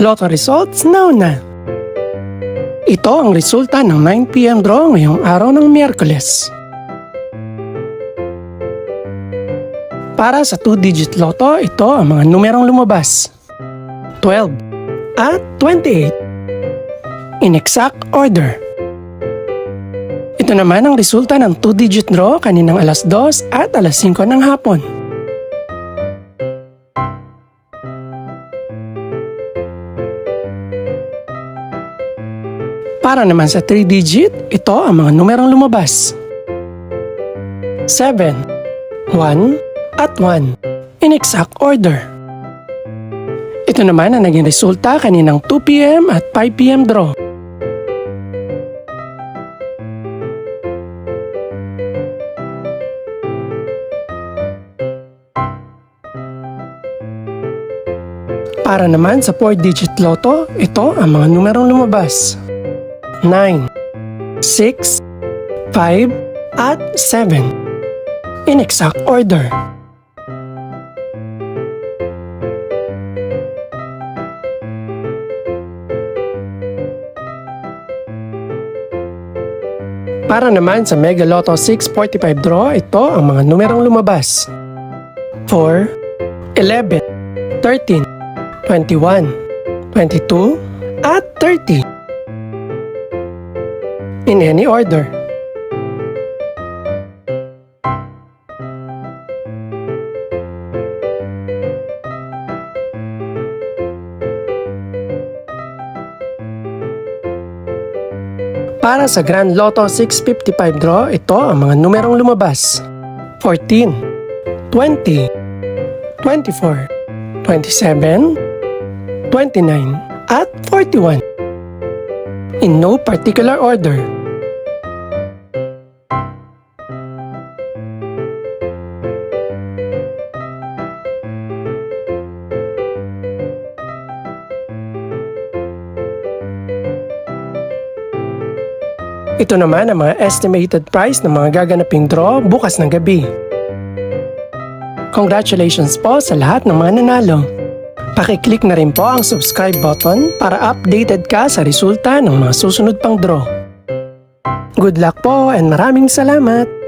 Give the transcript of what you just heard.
Lotto results now na. Ito ang resulta ng 9 PM draw ngayong araw ng Miyerkules. Para sa 2-digit lotto, ito ang mga numerong lumabas: 12 at 28. In exact order. Ito naman ang resulta ng 2-digit draw kaninang alas 2 at alas 5 ng hapon. Para naman sa 3-digit, ito ang mga numerong lumabas: 7, 1, at 1. In exact order. Ito naman ang naging resulta kaninang 2 PM at 5 PM draw. Para naman sa 4-digit lotto, ito ang mga numerong lumabas: 9, 6, 5, at 7. In exact order. Para naman sa Mega Lotto 645 draw, ito ang mga numerong lumabas: 4, 11, 13, 21, 22, at 30. In any order. Para sa Grand Lotto 655 draw, ito ang mga numerong lumabas: 14, 20, 24, 27, 29, at 41. In no particular order. Ito naman ang mga estimated price ng mga gaganaping draw bukas ng gabi. Congratulations po sa lahat ng mga nanalo. Pakiclick na rin po ang subscribe button para updated ka sa resulta ng mga susunod pang draw. Good luck po and maraming salamat!